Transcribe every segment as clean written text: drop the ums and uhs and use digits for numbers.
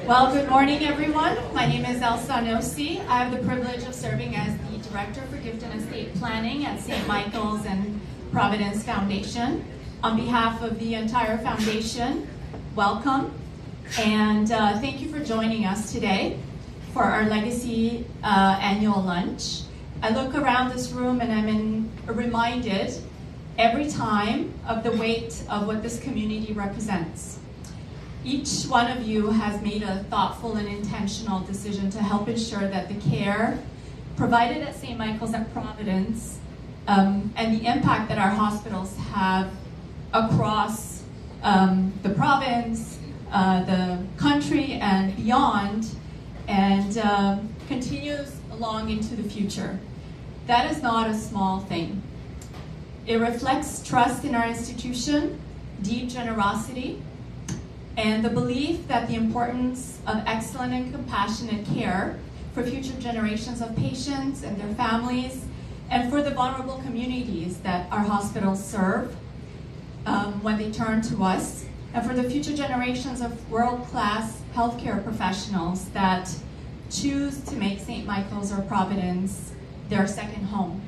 Well, good morning, everyone. My name is Elsa Nossi. I have the privilege of serving as the Director for Gift and Estate Planning at St. Michael's and Providence Foundation. On behalf of the entire foundation, welcome, and thank you for joining us today for our Legacy annual lunch. I look around this room and I'm reminded every time of the weight of what this community represents. Each one of you has made a thoughtful and intentional decision to help ensure that the care provided at St. Michael's and Providence and the impact that our hospitals have across the province, the country, and beyond, and continues along into the future. That is not a small thing. It reflects trust in our institution, deep generosity, and the belief that the importance of excellent and compassionate care for future generations of patients and their families, and for the vulnerable communities that our hospitals serve when they turn to us, and for the future generations of world-class healthcare professionals that choose to make St. Michael's or Providence their second home.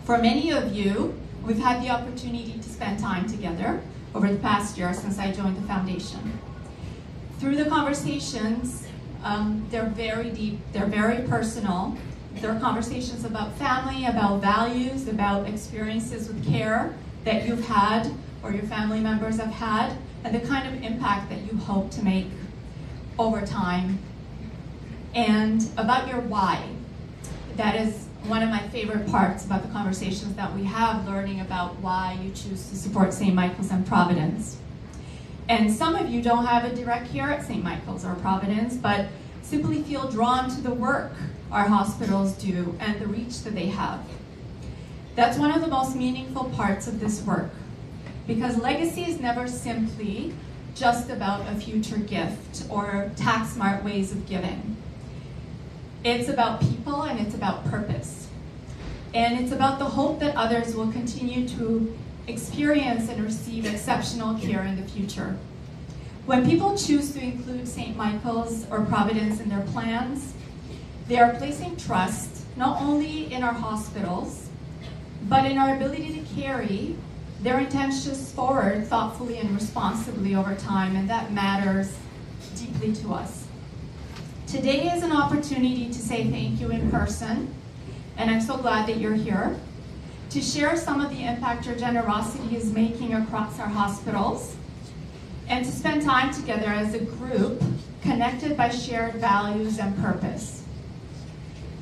For many of you, we've had the opportunity to spend time together over the past year since I joined the foundation. Through the conversations, they're very deep, they're very personal. They're conversations about family, about values, about experiences with care that you've had or your family members have had, and the kind of impact that you hope to make over time. And about your why. That is one of my favorite parts about the conversations that we have, learning about why you choose to support St. Michael's and Providence. And some of you don't have a direct here at St. Michael's or Providence, but simply feel drawn to the work our hospitals do and the reach that they have. That's one of the most meaningful parts of this work, because legacy is never simply just about a future gift or tax-smart ways of giving. It's about people and it's about purpose. And it's about the hope that others will continue to experience and receive exceptional care in the future. When people choose to include St. Michael's or Providence in their plans, they are placing trust not only in our hospitals, but in our ability to carry their intentions forward thoughtfully and responsibly over time, and that matters deeply to us. Today is an opportunity to say thank you in person, and I'm so glad that you're here, to share some of the impact your generosity is making across our hospitals, and to spend time together as a group connected by shared values and purpose.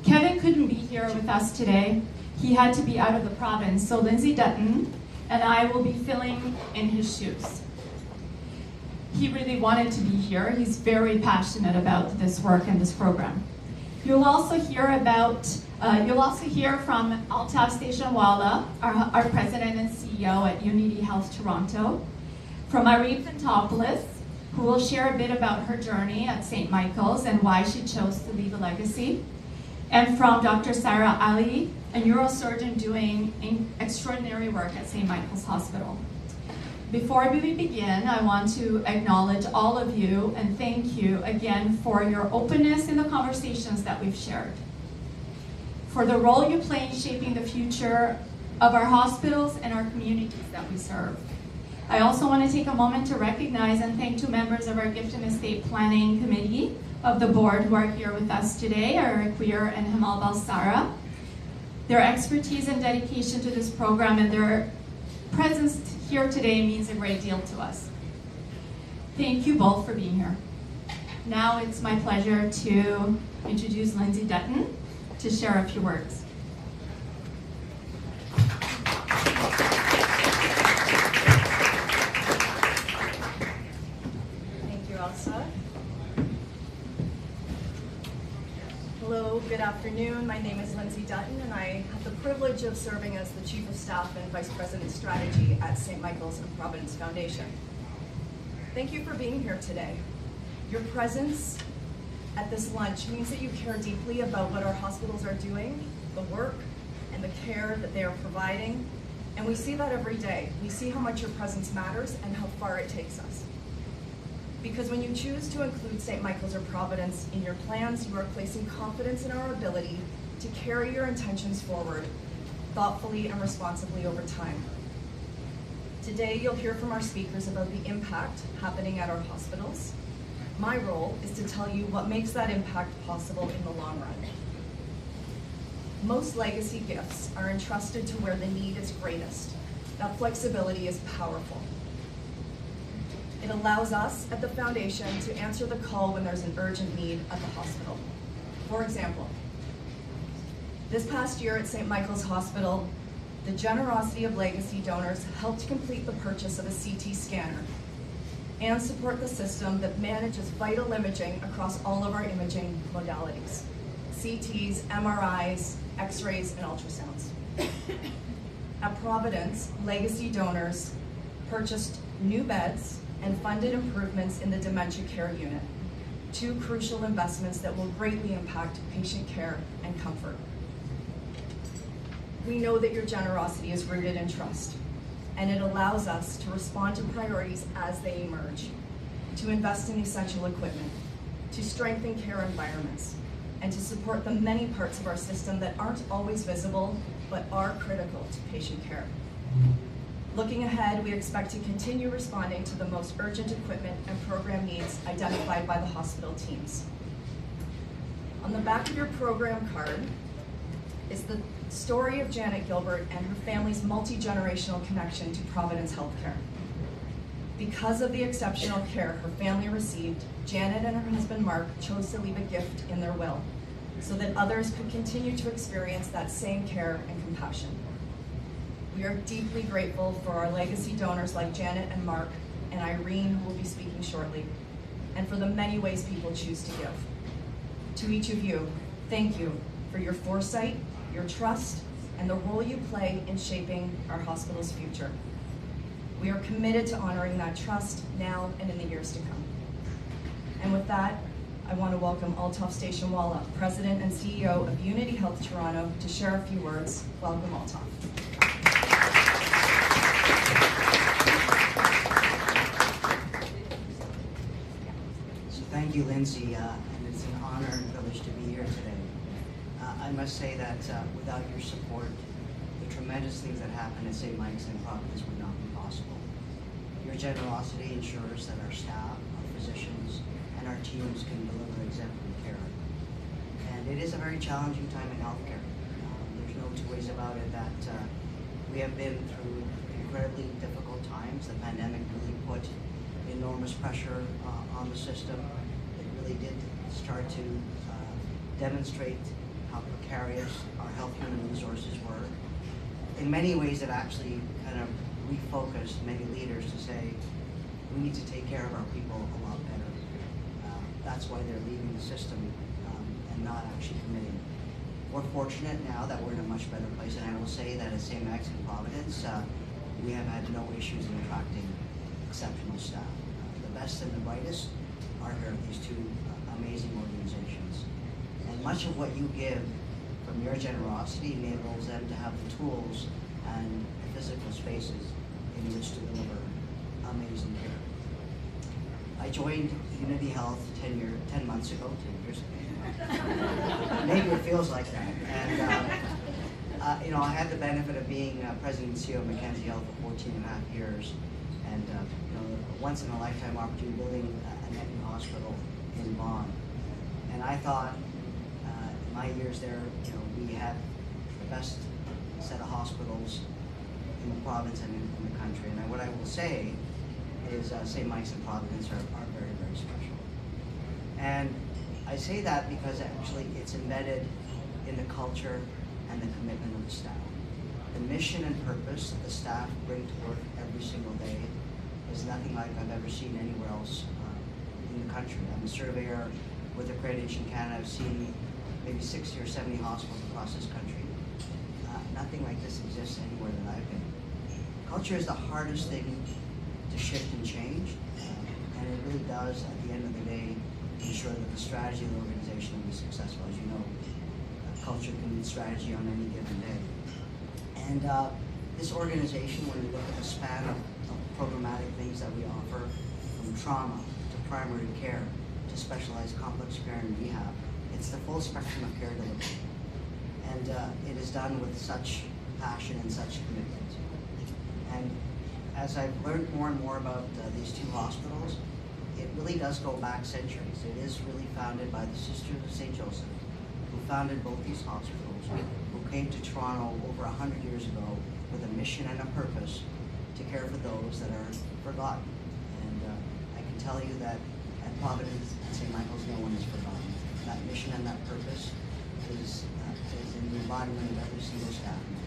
Kevin couldn't be here with us today. He had to be out of the province, so Lindsay Dutton and I will be filling in his shoes. He really wanted to be here. He's very passionate about this work and this program. You'll also hear from Altaf Stationwala, our president and CEO at Unity Health Toronto, from Irene Pantopoulos, who will share a bit about her journey at St. Michael's and why she chose to leave a legacy, and from Dr. Sarah Ali, a neurosurgeon doing extraordinary work at St. Michael's Hospital. Before we begin, I want to acknowledge all of you and thank you again for your openness in the conversations that we've shared, for the role you play in shaping the future of our hospitals and our communities that we serve. I also want to take a moment to recognize and thank two members of our Gift and Estate Planning Committee of the board who are here with us today, Eric Weir and Himal Balsara. Their expertise and dedication to this program and their presence here today means a great deal to us. Thank you both for being here. Now it's my pleasure to introduce Lindsay Dutton to share a few words. Thank you, Elsa. Hello, good afternoon. My name is Lindsay Dutton, and I have the privilege of serving as the Chief of Staff and Vice President Strategy at St. Michael's and Providence Foundation. Thank you for being here today. Your presence at this lunch means that you care deeply about what our hospitals are doing, the work, and the care that they are providing, and we see that every day. We see how much your presence matters and how far it takes us. Because when you choose to include St. Michael's or Providence in your plans, you are placing confidence in our ability to carry your intentions forward thoughtfully and responsibly over time. Today, you'll hear from our speakers about the impact happening at our hospitals. My role is to tell you what makes that impact possible in the long run. Most legacy gifts are entrusted to where the need is greatest. That flexibility is powerful. It allows us at the foundation to answer the call when there's an urgent need at the hospital. For example, this past year at St. Michael's Hospital, the generosity of legacy donors helped complete the purchase of a CT scanner and support the system that manages vital imaging across all of our imaging modalities: CTs, MRIs, X-rays, and ultrasounds. At Providence, legacy donors purchased new beds and funded improvements in the dementia care unit, two crucial investments that will greatly impact patient care and comfort. We know that your generosity is rooted in trust, and it allows us to respond to priorities as they emerge, to invest in essential equipment, to strengthen care environments, and to support the many parts of our system that aren't always visible, but are critical to patient care. Looking ahead, we expect to continue responding to the most urgent equipment and program needs identified by the hospital teams. On the back of your program card is the story of Janet Gilbert and her family's multi-generational connection to Providence Healthcare. Because of the exceptional care her family received, Janet and her husband Mark chose to leave a gift in their will so that others could continue to experience that same care and compassion. We are deeply grateful for our legacy donors like Janet and Mark and Irene, who will be speaking shortly, and for the many ways people choose to give. To each of you, thank you for your foresight, your trust, and the role you play in shaping our hospital's future. We are committed to honoring that trust now and in the years to come. And with that, I want to welcome Altaf Stationwala, President and CEO of Unity Health Toronto, to share a few words. Welcome, Altaf. So thank you, Lindsay, and it's an honor and privilege to be here today. I must say that without your support, the tremendous things that happen at St. Mike's and Providence would not be possible. Your generosity ensures that our staff, our physicians, and our teams can deliver exemplary care. And it is a very challenging time in healthcare. There's no two ways about it that we have been through incredibly difficult times. The pandemic really put enormous pressure on the system. It really did start to demonstrate how precarious our health human resources were. In many ways, it actually kind of refocused many leaders to say, we need to take care of our people a lot better. That's why they're leaving the system and not actually committing. We're fortunate now that we're in a much better place, and I will say that at St. Mike's in Providence, we have had no issues in attracting exceptional staff. The best and the brightest are here at these two amazing organizations. And much of what you give from your generosity enables them to have the tools and physical spaces in which to deliver amazing care. I joined Unity Health 10 months ago, 10 years ago. Maybe it feels like that. And I had the benefit of being president and CEO of Mackenzie Health for 14 and a half years, and once in a lifetime opportunity building a net new hospital in Vaughan. And I thought, in my years there, we had the best set of hospitals in the province and in the country. And what I will say is St. Mike's and Providence are very, very special. And I say that because actually it's embedded in the culture and the commitment of the staff. The mission and purpose that the staff bring to work every single day is nothing like I've ever seen anywhere else in the country. I'm a surveyor with Accreditation Canada. I've seen maybe 60 or 70 hospitals across this country. Nothing like this exists anywhere that I've been. Culture is the hardest thing to shift and change, and it really does, at the end of the day, ensure that the strategy of the organization will be successful. As you know, culture can lead strategy on any given day. And this organization, when you look at the span of programmatic things that we offer, from trauma to primary care to specialized complex care and rehab. It's the full spectrum of care delivery. And it is done with such passion and such commitment. And as I've learned more and more about these two hospitals, it really does go back centuries. It is really founded by the Sisters of St. Joseph, who founded both these hospitals, who came to Toronto over 100 years ago with a mission and a purpose to care for those that are forgotten. And I can tell you that at Providence and St. Michael's, no one is forgotten. That mission and that purpose is in the embodiment of every single staff member.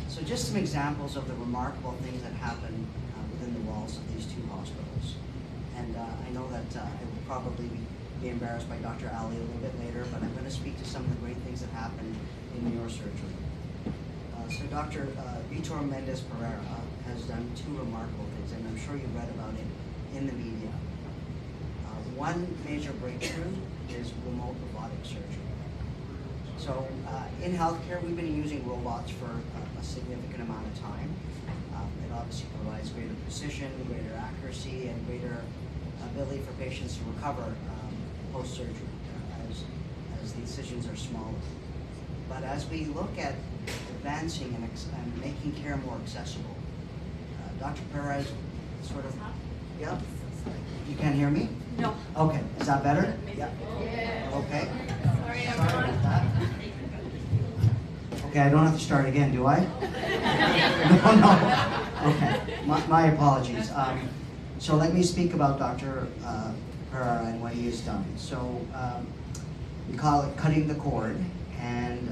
So just some examples of the remarkable things that happen within the walls of these two hospitals. And I know that I will probably be embarrassed by Dr. Ali a little bit later, but I'm going to speak to some of the great things that happen in neurosurgery. So Dr. Vitor Mendez Pereira has done two remarkable things, and I'm sure you've read about it in the media. One major breakthrough is remote robotic surgery. So in healthcare, we've been using robots for a significant amount of time. It obviously provides greater precision, greater accuracy, and greater ability for patients to recover post-surgery as the incisions are smaller. But as we look at advancing and making care more accessible, Dr. Perez sort of, yeah? You can't hear me? No. Okay, is that better? Yeah. Okay. Sorry, Sorry about that. Okay, I don't have to start again, do I? No. Okay, my apologies. So let me speak about Dr. Pereira and what he has done. So we call it cutting the cord, and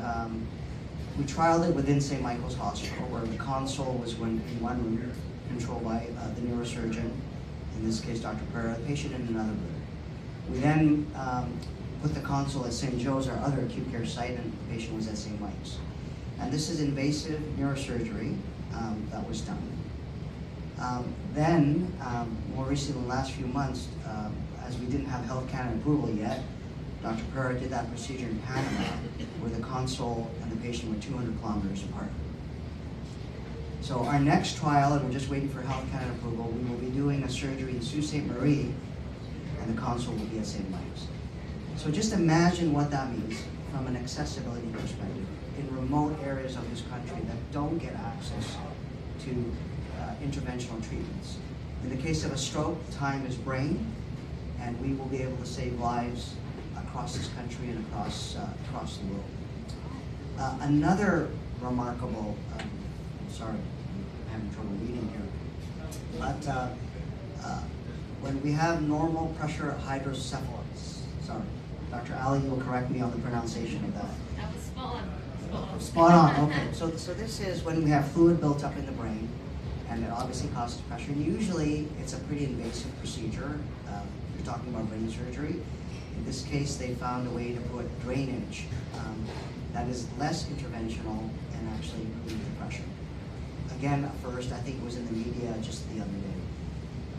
we trialed it within St. Michael's Hospital, where the console was in one room, controlled by the neurosurgeon, in this case Dr. Pereira, the patient in another room. We then put the console at St. Joe's, our other acute care site, and the patient was at St. Mike's. And this is invasive neurosurgery that was done. Then, more recently, in the last few months, as we didn't have Health Canada approval yet, Dr. Pereira did that procedure in Panama, where the console and the patient were 200 kilometers apart. So our next trial, and we're just waiting for Health Canada approval, we will be doing a surgery in Sault Ste. Marie, and the console will be at St. Mike's. So just imagine what that means from an accessibility perspective in remote areas of this country that don't get access to interventional treatments. In the case of a stroke, time is brain, and we will be able to save lives across this country and across the world. Another remarkable, sorry, I'm having trouble reading here, but when we have normal pressure hydrocephalus, sorry, Dr. Ali will correct me on the pronunciation of that. That was spot on. Spot on, okay. So this is when we have fluid built up in the brain, and it obviously causes pressure. And usually it's a pretty invasive procedure. You're talking about brain surgery. In this case, they found a way to put drainage that is less interventional and actually relieve the pressure. Again, first, I think it was in the media just the other day.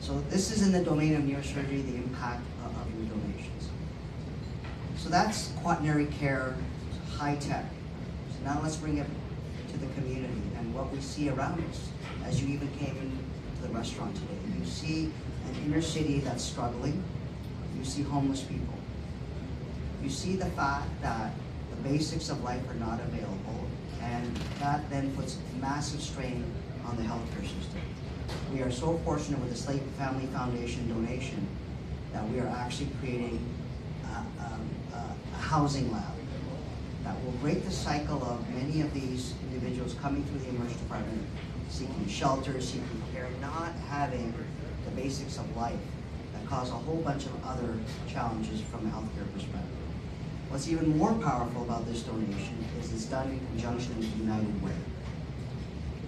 So this is in the domain of neurosurgery, the impact of your donations. So that's quaternary care, high tech. So now let's bring it to the community and what we see around us. As you even came into the restaurant today, you see an inner city that's struggling. You see homeless people. You see the fact that the basics of life are not available, and that then puts massive strain on the healthcare system. We are so fortunate with the Slate Family Foundation donation that we are actually creating a housing lab that will break the cycle of many of these individuals coming through the emergency department, seeking shelter, seeking care, not having the basics of life that cause a whole bunch of other challenges from a healthcare perspective. What's even more powerful about this donation is it's done in conjunction with United Way.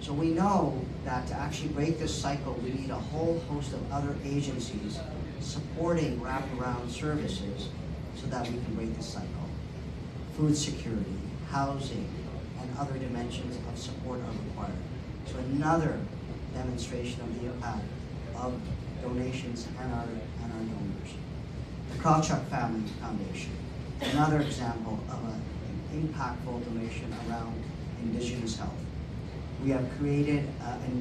So we know that to actually break this cycle, we need a whole host of other agencies supporting wraparound services so that we can break this cycle. Food security, housing, and other dimensions of support are required. So another demonstration of the impact of donations and our donors. The Krawchuk Family Foundation, another example of an impactful donation around Indigenous health. We have created an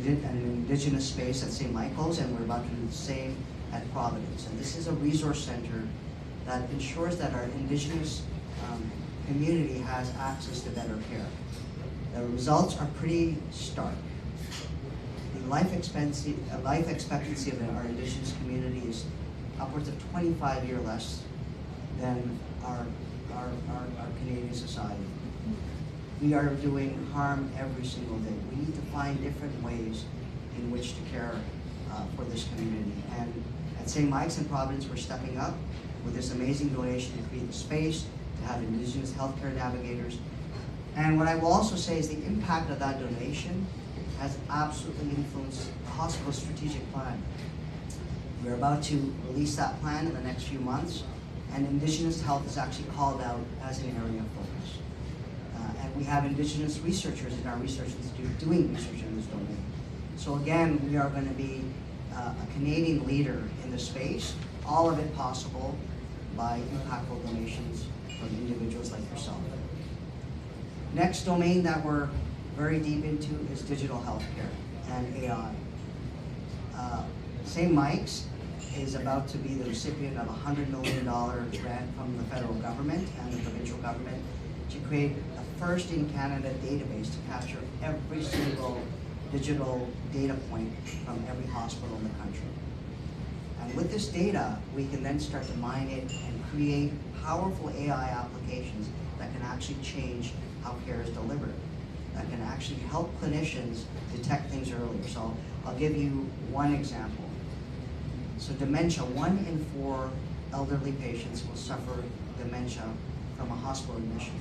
Indigenous space at St. Michael's, and we're about to do the same at Providence. And this is a resource center that ensures that our Indigenous community has access to better care. The results are pretty stark. The life expectancy of our Indigenous community is upwards of 25 years less than our Canadian society. We are doing harm every single day. We need to find different ways in which to care for this community. And at St. Mike's in Providence, we're stepping up with this amazing donation to create the space, to have Indigenous healthcare navigators. And what I will also say is the impact of that donation has absolutely influenced the hospital's strategic plan. We're about to release that plan in the next few months, and Indigenous health is actually called out as an area of focus. And we have Indigenous researchers in our research institute doing research in this domain. So again, we are going to be a Canadian leader in the space, all of it possible by impactful donations from individuals like yourself. Next domain that we're very deep into is digital healthcare and AI. St. Mike's is about to be the recipient of a $100 million grant from the federal government and the provincial government to create a first in Canada database to capture every single digital data point from every hospital in the country. And with this data, we can then start to mine it and create powerful AI applications that can actually change how care is delivered, that can actually help clinicians detect things earlier. So I'll give you one example. So dementia, 1 in 4 elderly patients will suffer dementia from a hospital admission.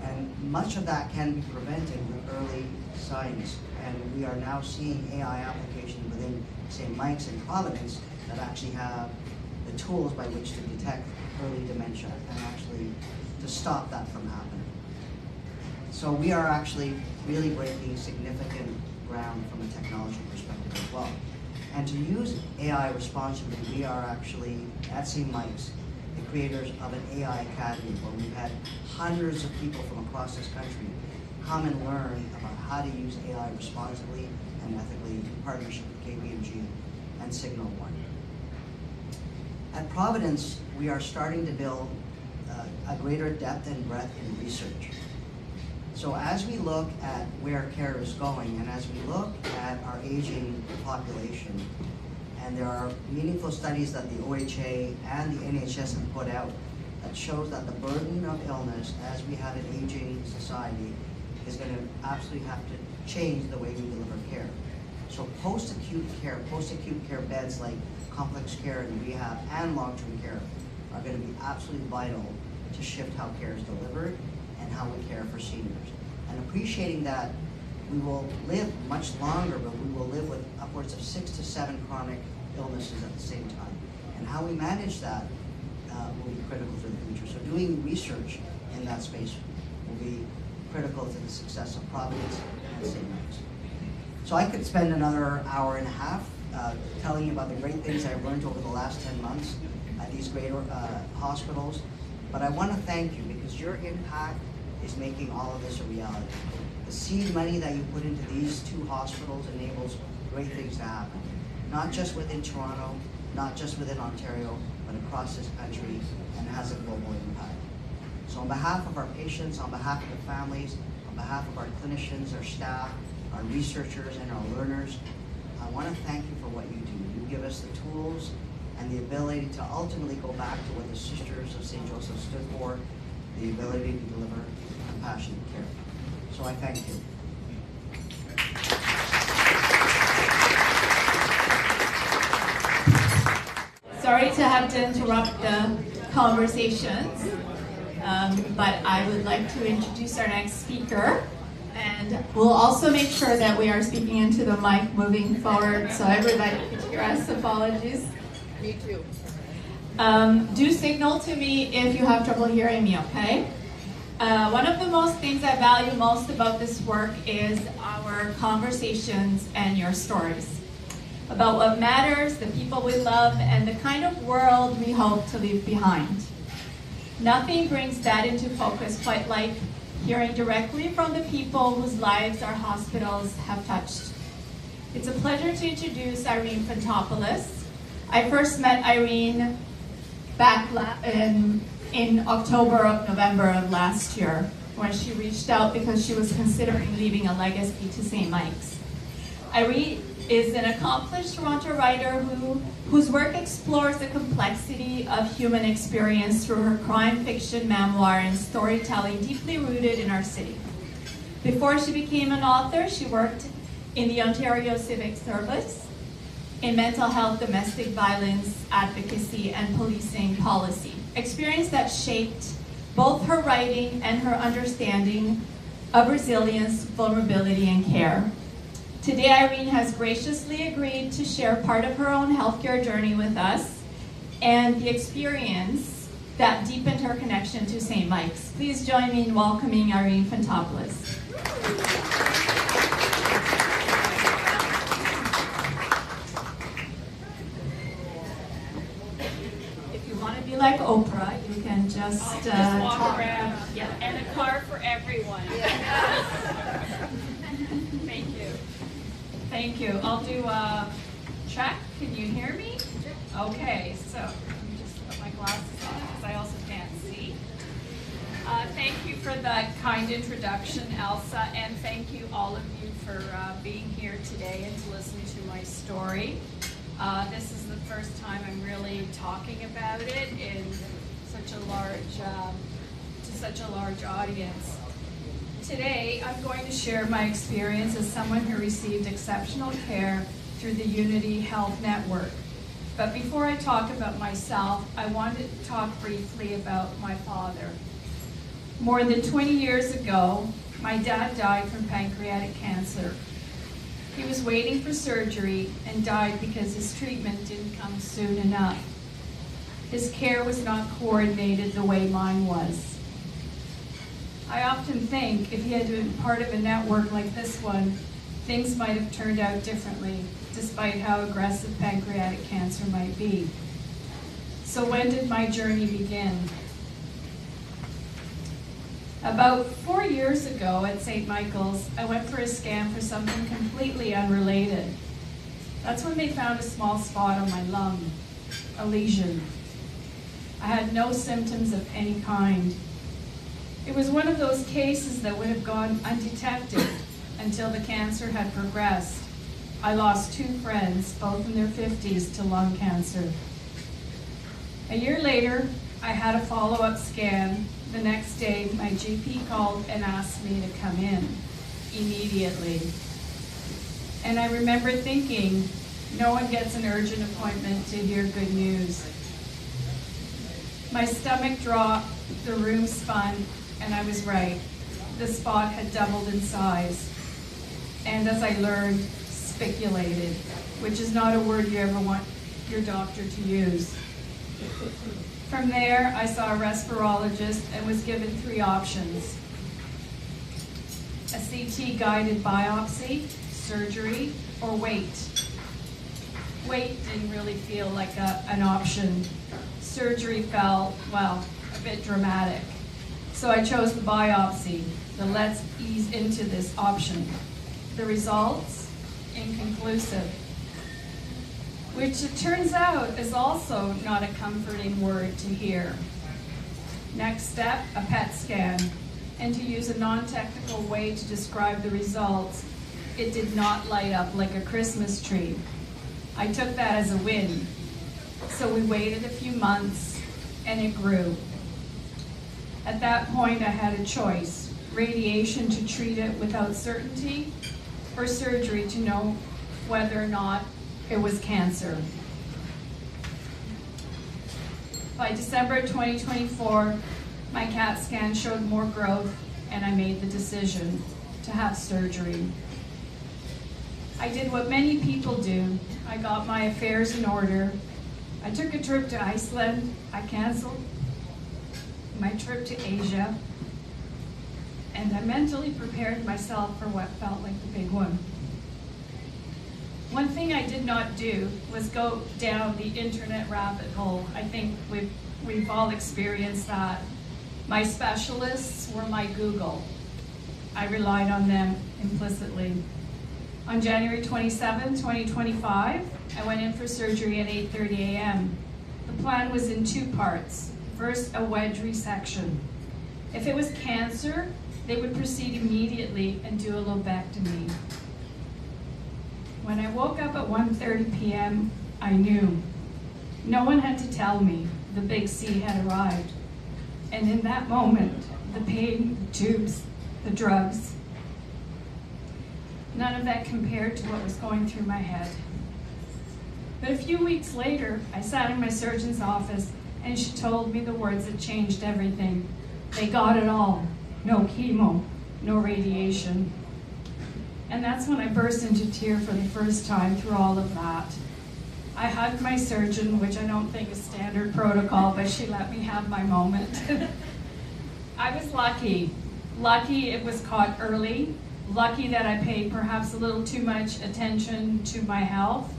And much of that can be prevented with early signs. And we are now seeing AI applications within St. Mike's and Providence that actually have the tools by which to detect early dementia and actually to stop that from happening. So we are actually really breaking significant ground from a technology perspective as well. And to use AI responsibly, we are actually, at St. Mike's, the creators of an AI Academy, where we've had hundreds of people from across this country come and learn about how to use AI responsibly and ethically in partnership with KPMG and Signal One. At Providence, we are starting to build a greater depth and breadth in research. So as we look at where care is going, and as we look at our aging population, and there are meaningful studies that the OHA and the NHS have put out that shows that the burden of illness as we have an aging society is going to absolutely have to change the way we deliver care. So post-acute care beds like complex care and rehab and long-term care are going to be absolutely vital to shift how care is delivered and how we care for seniors. And appreciating that we will live much longer, but we will live with upwards of 6 to 7 chronic illnesses at the same time. And how we manage that will be critical for the future. So doing research in that space will be critical to the success of Providence and St. Mike's. So I could spend another hour and a half telling you about the great things I've learned over the last 10 months at these great hospitals. But I want to thank you because your impact is making all of this a reality. The seed money that you put into these 2 hospitals enables great things to happen. Not just within Toronto, not just within Ontario, but across this country, and has a global impact. So on behalf of our patients, on behalf of the families, on behalf of our clinicians, our staff, our researchers, and our learners, I want to thank you for what you do. You give us the tools and the ability to ultimately go back to what the Sisters of St. Joseph stood for, the ability to deliver compassionate care. So I thank you. Sorry to have to interrupt the conversations, but I would like to introduce our next speaker. And we'll also make sure that we are speaking into the mic moving forward so everybody can hear us. Apologies. Me too. Do signal to me if you have trouble hearing me, okay? One of the most things I value most about this work is our conversations and your stories about what matters, the people we love, and the kind of world we hope to leave behind. Nothing brings that into focus quite like hearing directly from the people whose lives our hospitals have touched. It's a pleasure to introduce Irene Fantopoulos. I first met Irene back in October of November of last year when she reached out because she was considering leaving a legacy to St. Mike's. Irene is an accomplished Toronto writer whose work explores the complexity of human experience through her crime fiction memoir and storytelling deeply rooted in our city. Before she became an author, she worked in the Ontario Civic Service in mental health, domestic violence, advocacy, and policing policy, experience that shaped both her writing and her understanding of resilience, vulnerability, and care. Today, Irene has graciously agreed to share part of her own healthcare journey with us and the experience that deepened her connection to St. Mike's. Please join me in welcoming Irene Fantopoulos. If you want to be like Oprah, you can just walk talk. around. Yeah. And a car for everyone. Thank you. Thank you. I'll do a check. Can you hear me? Okay, so let me just put my glasses on because I also can't see. Thank you for the kind introduction, Elsa, and thank you all of you for being here today and to listen to my story. This is the first time I'm really talking about it in such a large audience. Today, I'm going to share my experience as someone who received exceptional care through the Unity Health Network. But before I talk about myself, I wanted to talk briefly about my father. More than 20 years ago, my dad died from pancreatic cancer. He was waiting for surgery and died because his treatment didn't come soon enough. His care was not coordinated the way mine was. I often think if he had been part of a network like this one, things might have turned out differently, despite how aggressive pancreatic cancer might be. So when did my journey begin? About 4 years ago at St. Michael's, I went for a scan for something completely unrelated. That's when they found a small spot on my lung, a lesion. I had no symptoms of any kind. It was one of those cases that would have gone undetected until the cancer had progressed. I lost 2 friends, both in their 50s, to lung cancer. A year later, I had a follow-up scan. The next day, my GP called and asked me to come in immediately. And I remember thinking, no one gets an urgent appointment to hear good news. My stomach dropped, the room spun, and I was right. The spot had doubled in size. And as I learned, spiculated, which is not a word you ever want your doctor to use. From there, I saw a respirologist and was given 3 options: a CT-guided biopsy, surgery, or wait. Wait didn't really feel like an option. Surgery felt, well, a bit dramatic. So I chose the biopsy, the let's ease into this option. The results? Inconclusive. Which it turns out is also not a comforting word to hear. Next step, a PET scan. And to use a non-technical way to describe the results, it did not light up like a Christmas tree. I took that as a win. So we waited a few months, and it grew. At that point, I had a choice: radiation to treat it without certainty, or surgery to know whether or not it was cancer. By December 2024, my CAT scan showed more growth, and I made the decision to have surgery. I did what many people do. I got my affairs in order. I took a trip to Iceland. I canceled my trip to Asia, and I mentally prepared myself for what felt like the big one. One thing I did not do was go down the internet rabbit hole. I think we've all experienced that. My specialists were my Google. I relied on them implicitly. On January 27, 2025, I went in for surgery at 8:30 a.m. The plan was in two parts. First, a wedge resection. If it was cancer, they would proceed immediately and do a lobectomy. When I woke up at 1:30 p.m., I knew. No one had to tell me the big C had arrived. And in that moment, the pain, the tubes, the drugs, none of that compared to what was going through my head. But a few weeks later, I sat in my surgeon's office and she told me the words that changed everything. They got it all. No chemo, no radiation. And that's when I burst into tears for the first time through all of that. I hugged my surgeon, which I don't think is standard protocol, but she let me have my moment. I was lucky. Lucky it was caught early. Lucky that I paid perhaps a little too much attention to my health.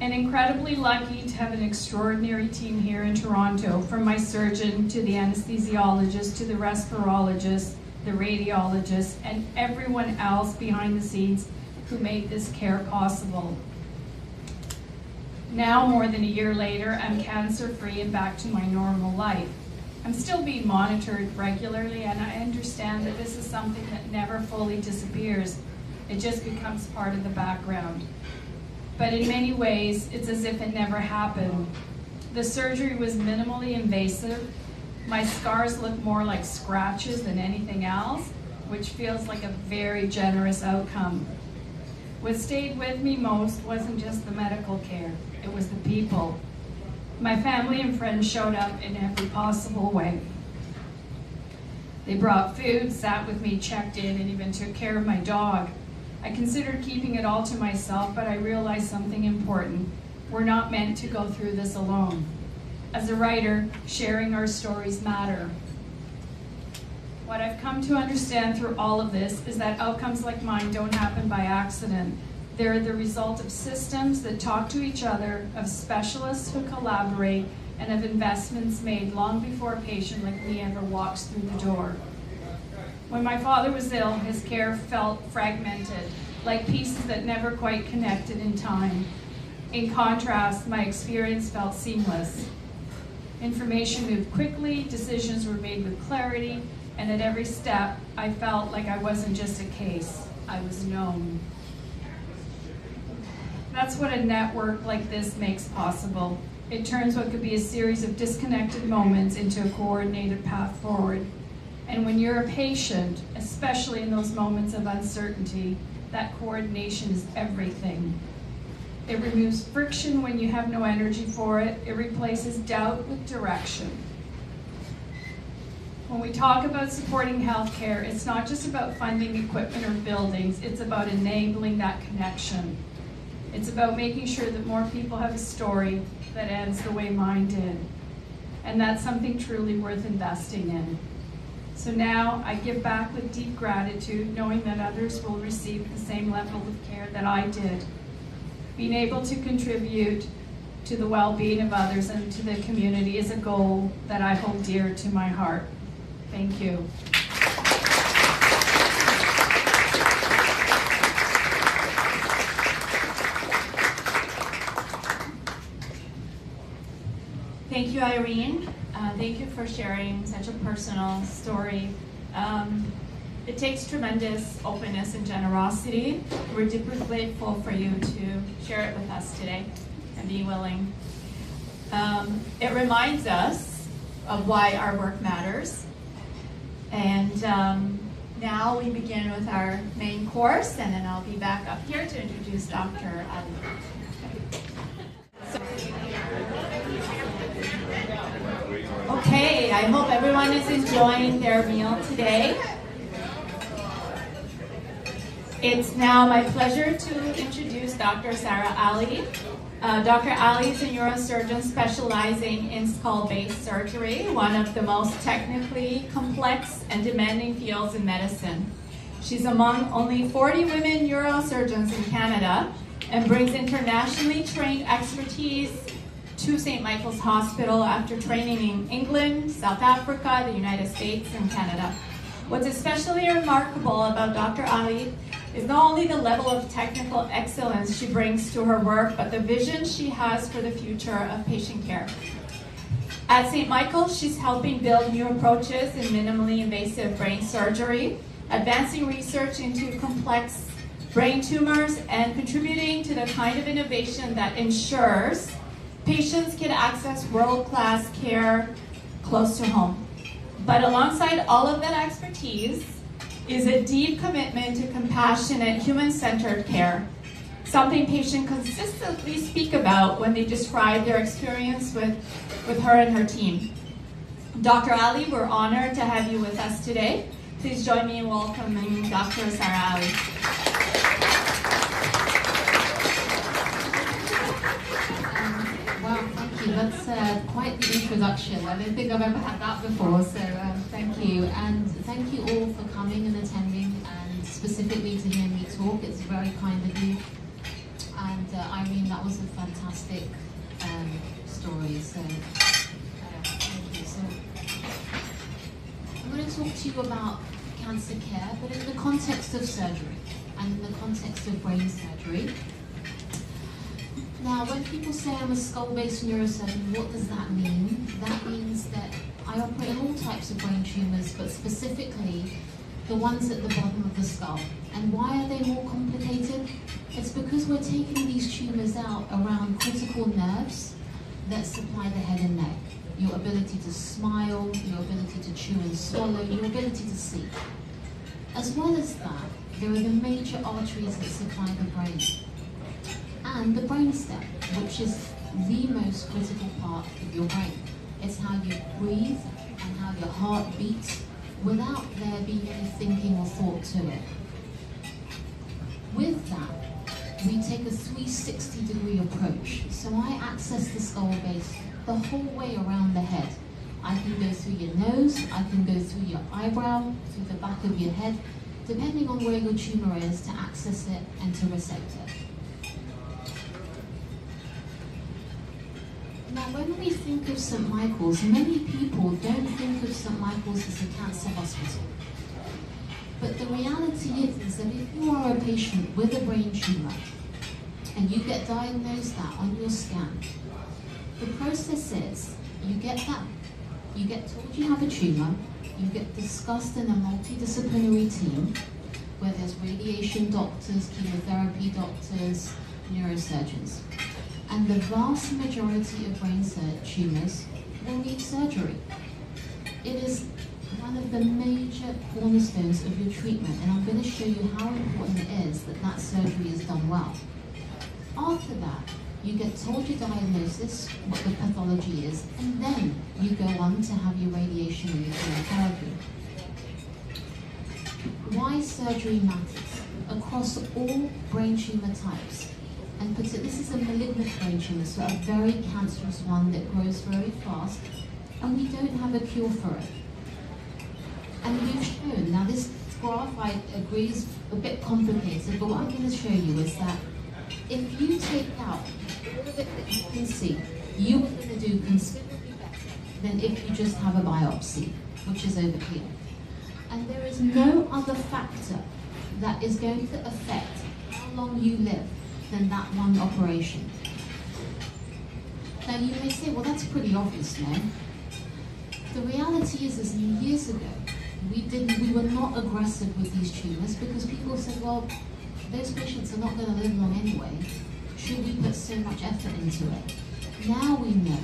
And incredibly lucky to have an extraordinary team here in Toronto, from my surgeon to the anesthesiologist to the respirologist, the radiologist, and everyone else behind the scenes who made this care possible. Now, more than a year later, I'm cancer-free and back to my normal life. I'm still being monitored regularly, and I understand that this is something that never fully disappears. It just becomes part of the background. But in many ways, it's as if it never happened. The surgery was minimally invasive. My scars look more like scratches than anything else, which feels like a very generous outcome. What stayed with me most wasn't just the medical care, it was the people. My family and friends showed up in every possible way. They brought food, sat with me, checked in, and even took care of my dog. I considered keeping it all to myself, but I realized something important. We're not meant to go through this alone. As a writer, sharing our stories matter. What I've come to understand through all of this is that outcomes like mine don't happen by accident. They're the result of systems that talk to each other, of specialists who collaborate, and of investments made long before a patient like me ever walks through the door. When my father was ill, his care felt fragmented, like pieces that never quite connected in time. In contrast, my experience felt seamless. Information moved quickly, decisions were made with clarity, and at every step, I felt like I wasn't just a case, I was known. That's what a network like this makes possible. It turns what could be a series of disconnected moments into a coordinated path forward. And when you're a patient, especially in those moments of uncertainty, that coordination is everything. It removes friction when you have no energy for it. It replaces doubt with direction. When we talk about supporting healthcare, it's not just about funding equipment or buildings, it's about enabling that connection. It's about making sure that more people have a story that ends the way mine did. And that's something truly worth investing in. So now I give back with deep gratitude, knowing that others will receive the same level of care that I did. Being able to contribute to the well-being of others and to the community is a goal that I hold dear to my heart. Thank you. Thank you, Irene. Thank you for sharing such a personal story. It takes tremendous openness and generosity. We're deeply grateful for you to share it with us today and be willing. It reminds us of why our work matters. And now we begin with our main course, and then I'll be back up here to introduce Dr. Ali. Okay, I hope everyone is enjoying their meal today. It's now my pleasure to introduce Dr. Sarah Ali. Dr. Ali is a neurosurgeon specializing in skull-based surgery, one of the most technically complex and demanding fields in medicine. She's among only 40 women neurosurgeons in Canada and brings internationally trained expertise to St. Michael's Hospital after training in England, South Africa, the United States, and Canada. What's especially remarkable about Dr. Ali is not only the level of technical excellence she brings to her work, but the vision she has for the future of patient care. At St. Michael's, she's helping build new approaches in minimally invasive brain surgery, advancing research into complex brain tumors, and contributing to the kind of innovation that ensures patients can access world-class care close to home. But alongside all of that expertise is a deep commitment to compassionate, human-centered care, something patients consistently speak about when they describe their experience with her and her team. Dr. Ali, we're honored to have you with us today. Please join me in welcoming Dr. Sarah Ali. Wow, thank you. That's quite the introduction. I don't think I've ever had that before, so thank you. And thank you all for coming and attending, and specifically to hear me talk. It's very kind of you. And Irene, that was a fantastic story, so thank you. So I'm going to talk to you about cancer care, but in the context of surgery, and in the context of brain surgery. Now, when people say I'm a skull-based neurosurgeon, what does that mean? That means that I operate on all types of brain tumors, but specifically the ones at the bottom of the skull. And why are they more complicated? It's because we're taking these tumors out around critical nerves that supply the head and neck. Your ability to smile, your ability to chew and swallow, your ability to see. As well as that, there are the major arteries that supply the brain. And the brainstem, which is the most critical part of your brain. It's how you breathe and how your heart beats without there being any thinking or thought to it. With that, we take a 360-degree approach. So I access the skull base the whole way around the head. I can go through your nose, I can go through your eyebrow, through the back of your head, depending on where your tumor is, to access it and to resect it. Now, when we think of St. Michael's, many people don't think of St. Michael's as a cancer hospital. But the reality is that if you are a patient with a brain tumor and you get diagnosed that on your scan, the process is you get told you have a tumor, you get discussed in a multidisciplinary team where there's radiation doctors, chemotherapy doctors, neurosurgeons. And the vast majority of brain tumors will need surgery. It is one of the major cornerstones of your treatment, and I'm going to show you how important it is that that surgery is done well. After that, you get told your diagnosis, what the pathology is, and then you go on to have your radiation and your chemotherapy. Why surgery matters across all brain tumor types. And this is a malignant brain tumor, so a very cancerous one that grows very fast, and we don't have a cure for it. And we've shown, now this graph I agree is a bit complicated, but what I'm going to show you is that if you take out all of it that you can see, you are going to do considerably better than if you just have a biopsy, which is over here. And there is no other factor that is going to affect how long you live than that one operation. Now you may say, well, that's pretty obvious, no? The reality is years ago, we were not aggressive with these tumors because people said, well, those patients are not going to live long anyway. Should we put so much effort into it? Now we know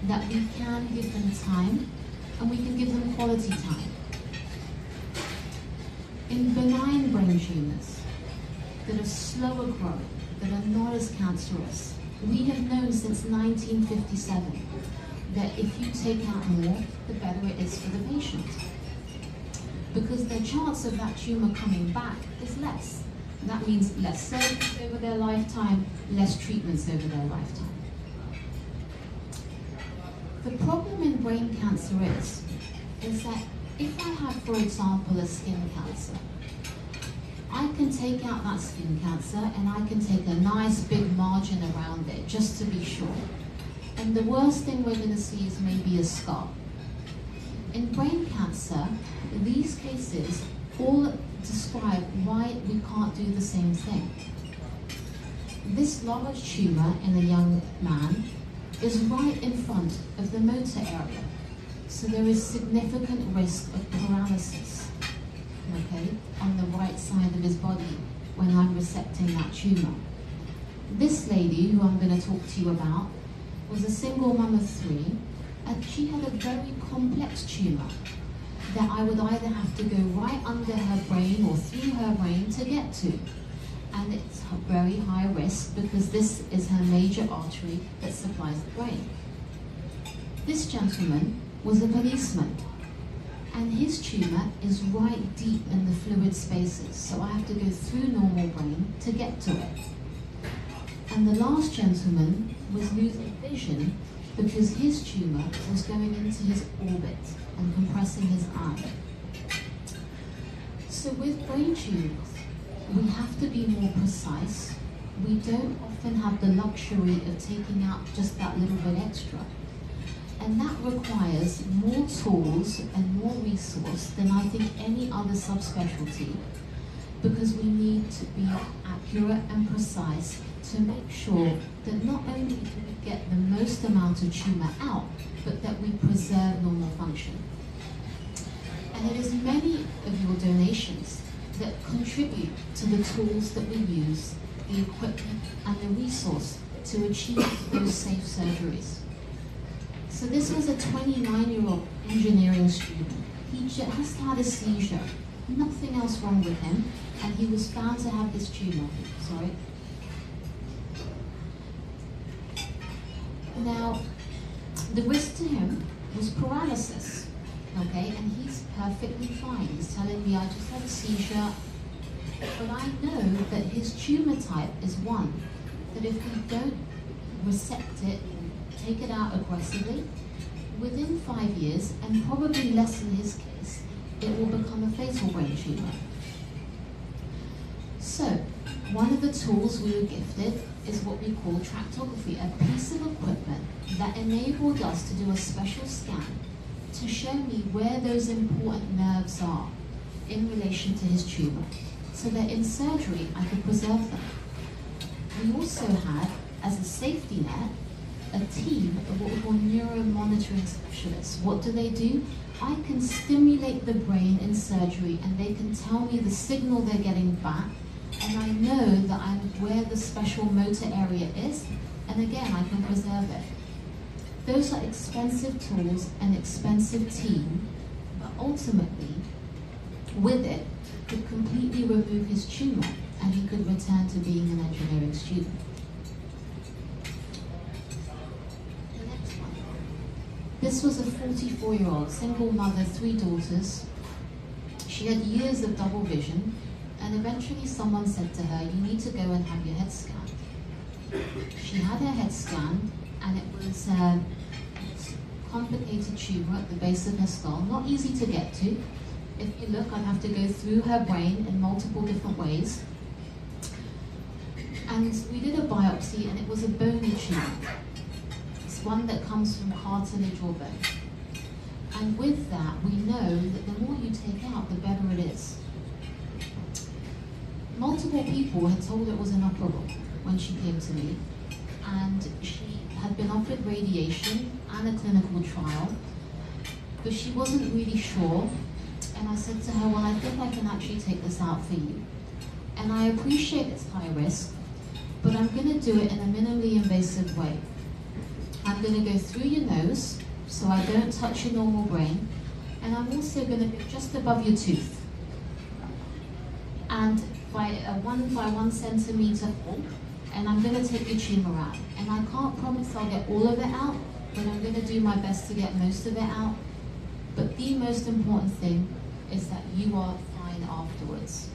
that we can give them time and we can give them quality time. In benign brain tumors that are slower growing, that are not as cancerous, we have known since 1957 that if you take out more, the better it is for the patient. Because the chance of that tumor coming back is less. That means less surgeries over their lifetime, less treatments over their lifetime. The problem in brain cancer is that if I have, for example, a skin cancer, I can take out that skin cancer and I can take a nice big margin around it just to be sure. And the worst thing we're going to see is maybe a scar. In brain cancer, in these cases, all describe why we can't do the same thing. This large tumor in a young man is right in front of the motor area. So there is significant risk of paralysis, okay, on the right side of his body when I'm resecting that tumor. This lady, who I'm going to talk to you about, was a single mum of 3, and she had a very complex tumor that I would either have to go right under her brain or through her brain to get to. And it's a very high risk because this is her major artery that supplies the brain. This gentleman was a policeman, and his tumor is right deep in the fluid spaces, so I have to go through normal brain to get to it. And the last gentleman was losing vision because his tumor was going into his orbit and compressing his eye. So with brain tumors, we have to be more precise. We don't often have the luxury of taking out just that little bit extra. And that requires more tools and more resource than I think any other subspecialty, because we need to be accurate and precise to make sure that not only do we get the most amount of tumor out, but that we preserve normal function. And it is many of your donations that contribute to the tools that we use, the equipment and the resource to achieve those safe surgeries. So this was a 29-year-old engineering student. He just had a seizure, nothing else wrong with him, and he was found to have this tumor. Sorry. Now, the risk to him was paralysis, okay, and he's perfectly fine. He's telling me, I just had a seizure, but I know that his tumor type is one that if we don't resect it, take it out aggressively, within 5 years, and probably less in his case, it will become a fatal brain tumor. So, one of the tools we were gifted is what we call tractography, a piece of equipment that enabled us to do a special scan to show me where those important nerves are in relation to his tumor, so that in surgery I could preserve them. We also had, as a safety net, a team of what we call neuromonitoring specialists. What do they do? I can stimulate the brain in surgery and they can tell me the signal they're getting back, and I know that I'm where the special motor area is, and again, I can preserve it. Those are expensive tools, an expensive team, but ultimately, with it, could completely remove his tumor and he could return to being an engineering student. The next one. This was a 44-year-old, single mother, 3 daughters. She had years of double vision, and eventually someone said to her, you need to go and have your head scanned. She had her head scanned, and it was a complicated tumor at the base of her skull, not easy to get to. If you look, I'd have to go through her brain in multiple different ways. And we did a biopsy, and it was a bony tumor. It's one that comes from cartilage or bone. And with that, we know that the more you take out, the better it is. Multiple people had told her it was inoperable when she came to me, and she had been offered radiation and a clinical trial, but she wasn't really sure. And I said to her, well, I think I can actually take this out for you. And I appreciate it's high risk, but I'm going to do it in a minimally invasive way. I'm going to go through your nose, so I don't touch your normal brain, and I'm also going to go just above your tooth. And by a 1 by 1 centimeter hole, and I'm going to take your tumor out. And I can't promise I'll get all of it out, but I'm going to do my best to get most of it out. But the most important thing is that you are fine afterwards.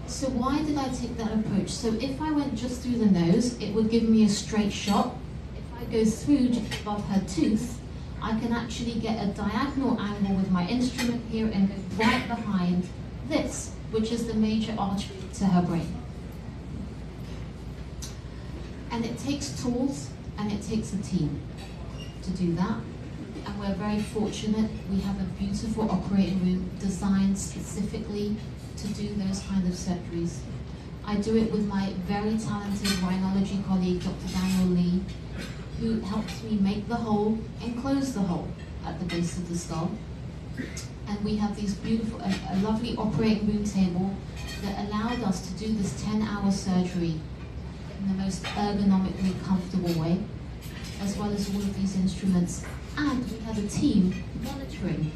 So why did I take that approach? So if I went just through the nose, it would give me a straight shot. If I go through just above her tooth, I can actually get a diagonal angle with my instrument here and go right behind this, which is the major artery to her brain. And it takes tools and it takes a team to do that. and we're very fortunate. We have a beautiful operating room designed specifically to do those kind of surgeries. I do it with my very talented rhinology colleague, Dr. Daniel Lee, who helps me make the hole and close the hole at the base of the skull. And we have these beautiful, a lovely operating room table that allowed us to do this 10-hour surgery in the most ergonomically comfortable way, as well as all of these instruments. And we have a team monitoring.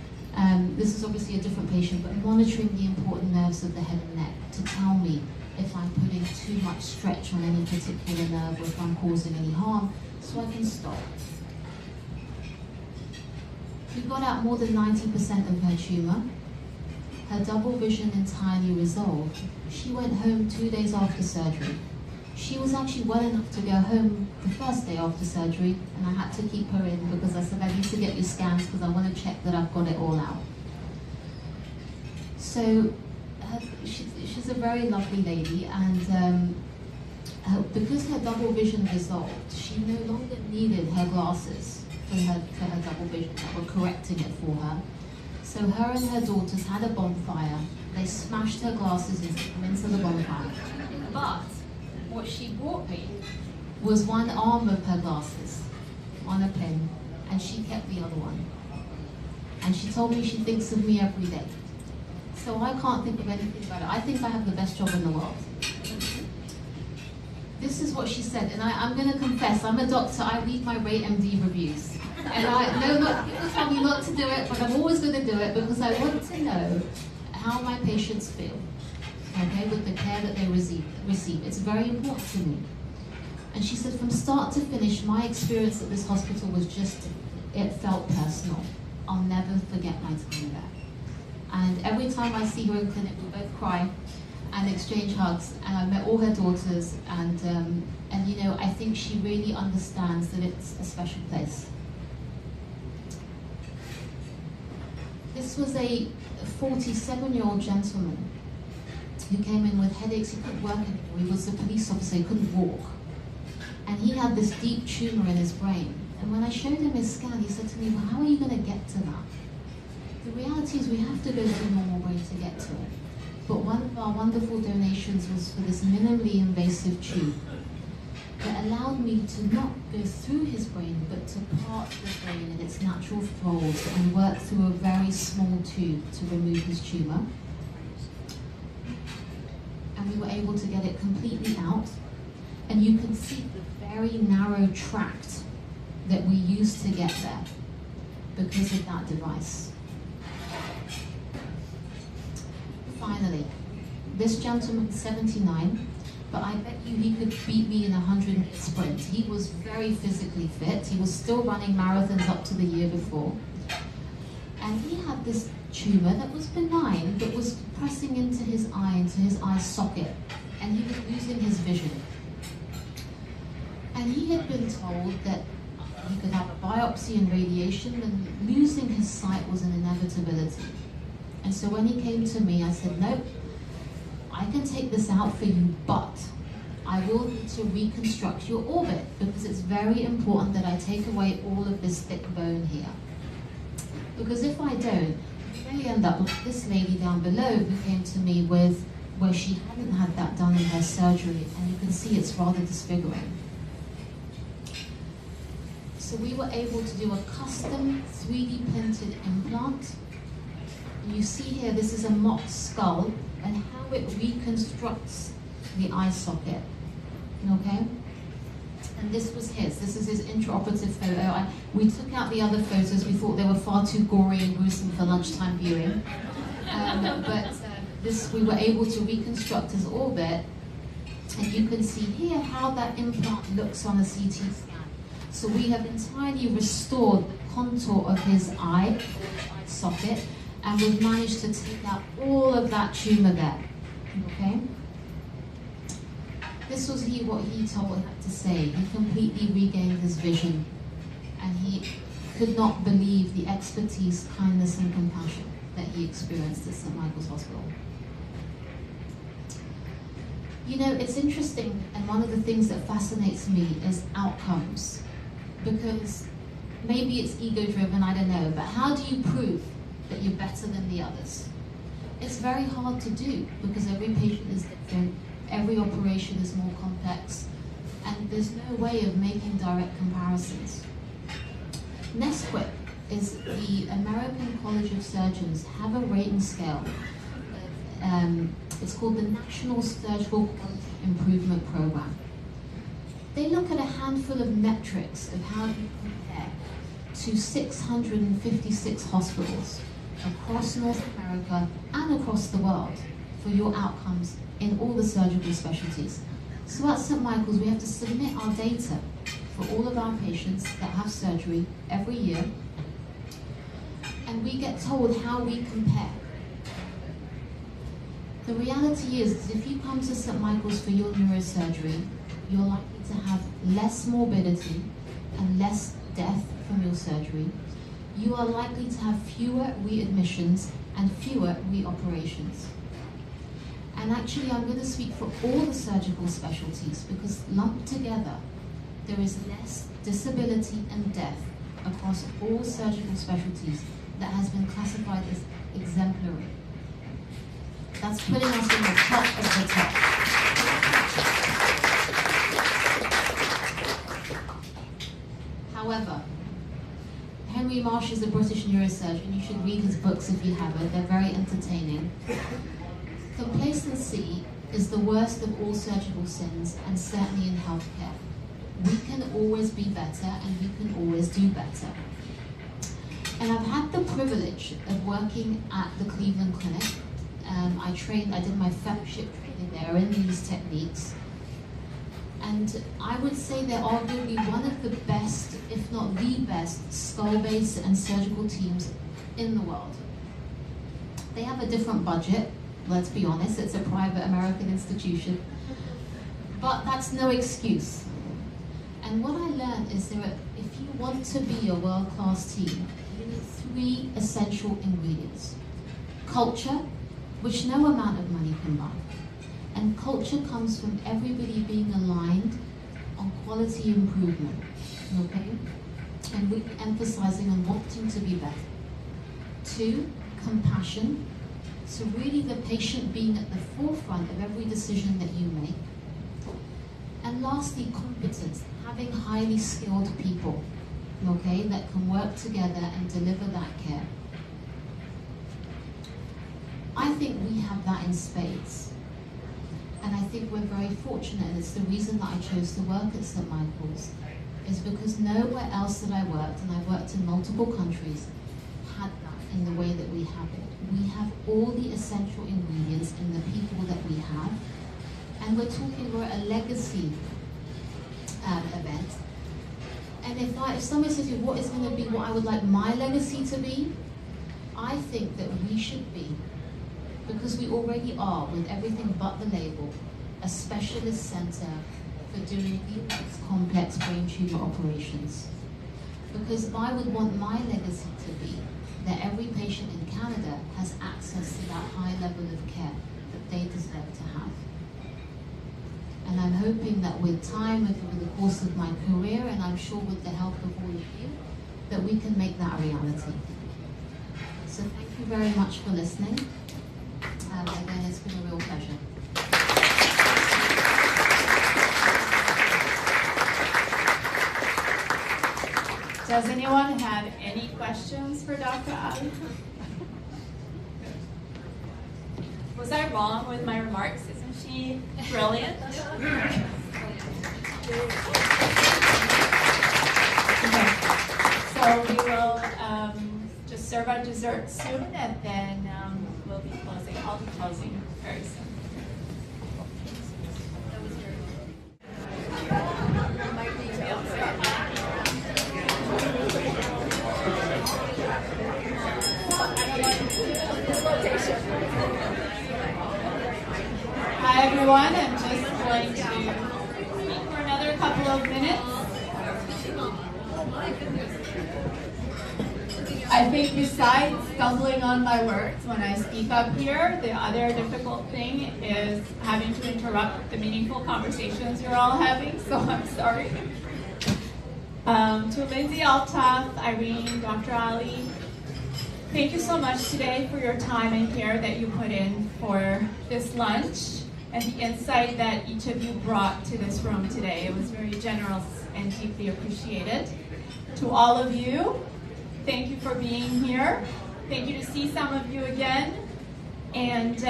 This is obviously a different patient, but monitoring the important nerves of the head and neck to tell me if I'm putting too much stretch on any particular nerve or if I'm causing any harm, so I can stop. We got out more than 90% of her tumor. Her double vision entirely resolved. She went home 2 days after surgery. She was actually well enough to go home the first day after surgery, and I had to keep her in because I said, I need to get your scans because I want to check that I've got it all out. So she's a very lovely lady, and because her double vision resolved, she no longer needed her glasses for her double vision that were correcting it for her. So her and her daughters had a bonfire. They smashed her glasses into the bonfire. But what she brought me was one arm of her glasses on a pin, and she kept the other one. And she told me she thinks of me every day. So I can't think of anything better. I think I have the best job in the world. This is what she said, and I'm going to confess, I'm a doctor, I read my Rate MD reviews. And people tell me not to do it, but I'm always going to do it because I want to know how my patients feel, okay, with the care that they receive. It's very important to me. And she said, from start to finish, my experience at this hospital was just, it felt personal. I'll never forget my time there. And every time I see her in clinic, we both cry and exchange hugs, and I met all her daughters, and you know, I think she really understands that it's a special place. This was a 47-year-old gentleman who came in with headaches. He couldn't work anymore. He was a police officer, he couldn't walk. And he had this deep tumor in his brain. And when I showed him his scan, he said to me, well, how are you going to get to that? The reality is we have to go through a normal way to get to it. But one of our wonderful donations was for this minimally invasive tube that allowed me to not go through his brain, but to part the brain in its natural folds and work through a very small tube to remove his tumor. And we were able to get it completely out. And you can see the very narrow tract that we used to get there because of that device. Finally, this gentleman's 79, but I bet you he could beat me in a 100-meter sprint. He was very physically fit. He was still running marathons up to the year before. And he had this tumor that was benign, but was pressing into his eye socket, and he was losing his vision. And he had been told that he could have a biopsy and radiation, and losing his sight was an inevitability. And so when he came to me, I said, no, I can take this out for you, but I will need to reconstruct your orbit because it's very important that I take away all of this thick bone here. Because if I don't, you may end up with this lady down below who came to me with where she hadn't had that done in her surgery, and you can see it's rather disfiguring. So we were able to do a custom 3D printed implant. You see here, this is a mock skull and how it reconstructs the eye socket, okay? And this was his. This is his intraoperative photo. We took out the other photos. We thought they were far too gory and gruesome for lunchtime viewing. We were able to reconstruct his orbit, and you can see here how that implant looks on a CT scan. So we have entirely restored the contour of his eye socket, and we've managed to take out all of that tumor there, okay? This was what he had to say. He completely regained his vision, and he could not believe the expertise, kindness, and compassion that he experienced at St. Michael's Hospital. You know, it's interesting, and one of the things that fascinates me is outcomes, because maybe it's ego-driven, I don't know, but how do you prove that you're better than the others? It's very hard to do because every patient is different, every operation is more complex, and there's no way of making direct comparisons. NESQIP is the American College of Surgeons have a rating scale. It's called the National Surgical Quality Improvement Program. They look at a handful of metrics of how you compare to 656 hospitals across North America and across the world for your outcomes in all the surgical specialties. So at St. Michael's, we have to submit our data for all of our patients that have surgery every year, and we get told how we compare. The reality is if you come to St. Michael's for your neurosurgery, you're likely to have less morbidity and less death from your surgery. You are likely to have fewer readmissions and fewer reoperations. And actually, I'm going to speak for all the surgical specialties because lumped together, there is less disability and death across all surgical specialties that has been classified as exemplary. That's putting us in the top of the top. However, Henry Marsh is a British neurosurgeon. You should read his books if you haven't. They're very entertaining. Complacency is the worst of all surgical sins, and certainly in healthcare. We can always be better, and we can always do better. And I've had the privilege of working at the Cleveland Clinic. I did my fellowship training there in these techniques. And I would say they're arguably one of the best, if not the best, skull-based and surgical teams in the world. They have a different budget, let's be honest, it's a private American institution. But that's no excuse. And what I learned is that if you want to be a world-class team, you need 3 essential ingredients. Culture, which no amount of money can buy. And culture comes from everybody being aligned on quality improvement, okay? And we're emphasizing on wanting to be better. 2, compassion. So really the patient being at the forefront of every decision that you make. And lastly, competence, having highly skilled people, okay, that can work together and deliver that care. I think we have that in spades. And I think we're very fortunate, and it's the reason that I chose to work at St. Michael's, is because nowhere else that I worked, and I've worked in multiple countries, had that in the way that we have it. We have all the essential ingredients in the people that we have, and we're a legacy event. And if somebody says to you, what is going to be what I would like my legacy to be, I think that we should be, because we already are, with everything but the label, a specialist center for doing the most complex brain tumor operations. Because I would want my legacy to be that every patient in Canada has access to that high level of care that they deserve to have. And I'm hoping that with time, over the course of my career, and I'm sure with the help of all of you, that we can make that a reality. So thank you very much for listening. And again, it's been a real pleasure. Does anyone have any questions for Dr. Ali? Was I wrong with my remarks? Isn't she brilliant? Okay. So we will just serve our dessert soon, and then we'll be closing. I'll be closing very soon. Hi everyone, I'm just going to speak for another couple of minutes. I think besides stumbling on my words when I speak up here, the other difficult thing is having to interrupt the meaningful conversations you're all having, so I'm sorry. To Lindsay Altaf, Irene, Dr. Ali, thank you so much today for your time and care that you put in for this lunch and the insight that each of you brought to this room today. It was very generous and deeply appreciated. To all of you, thank you for being here. Thank you to see some of you again. And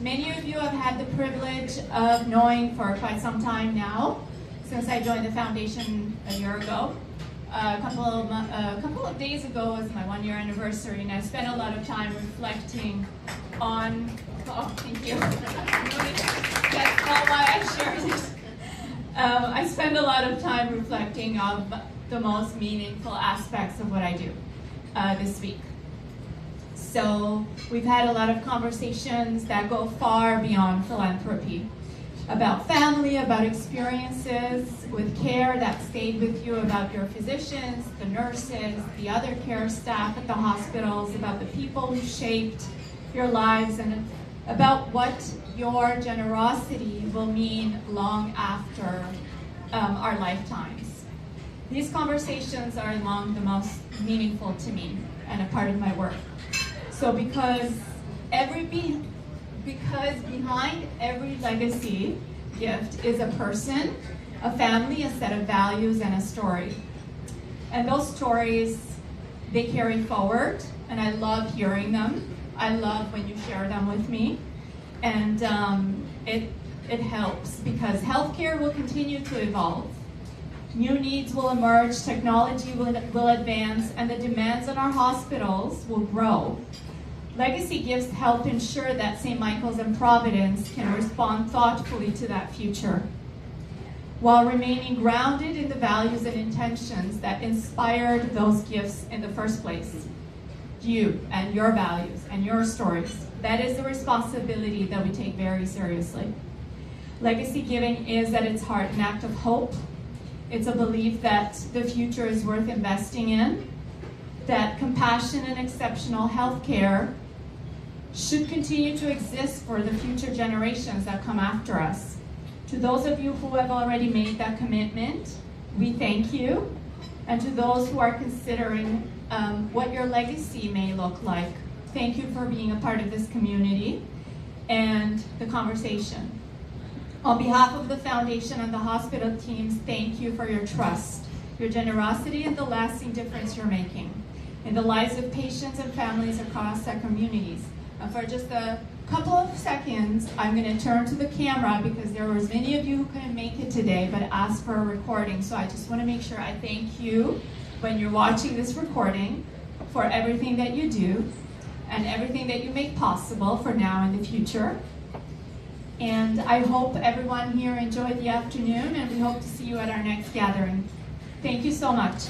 many of you have had the privilege of knowing for quite some time now, since I joined the foundation a year ago. A couple of days ago was my 1-year anniversary, and I spent a lot of time reflecting on, oh, thank you. That's all why I shared it. I spend a lot of time reflecting on the most meaningful aspects of what I do this week. So we've had a lot of conversations that go far beyond philanthropy, about family, about experiences with care that stayed with you, about your physicians, the nurses, the other care staff at the hospitals, about the people who shaped your lives, and about what your generosity will mean long after our lifetimes. These conversations are among the most meaningful to me and a part of my work. So because behind every legacy gift is a person, a family, a set of values, and a story. And those stories, they carry forward, and I love hearing them. I love when you share them with me. And it helps because healthcare will continue to evolve. New needs will emerge, technology will advance, and the demands on our hospitals will grow. Legacy gifts help ensure that St. Michael's and Providence can respond thoughtfully to that future, while remaining grounded in the values and intentions that inspired those gifts in the first place. You and your values and your stories. That is a responsibility that we take very seriously. Legacy giving is at its heart an act of hope. It's a belief that the future is worth investing in, that compassion and exceptional health care should continue to exist for the future generations that come after us. To those of you who have already made that commitment, we thank you. And to those who are considering what your legacy may look like, thank you for being a part of this community and the conversation. On behalf of the foundation and the hospital teams, thank you for your trust, your generosity, and the lasting difference you're making in the lives of patients and families across our communities. And for just a couple of seconds, I'm going to turn to the camera because there was many of you who couldn't make it today but asked for a recording. So I just want to make sure I thank you when you're watching this recording for everything that you do and everything that you make possible for now and the future. And I hope everyone here enjoyed the afternoon, and we hope to see you at our next gathering. Thank you so much.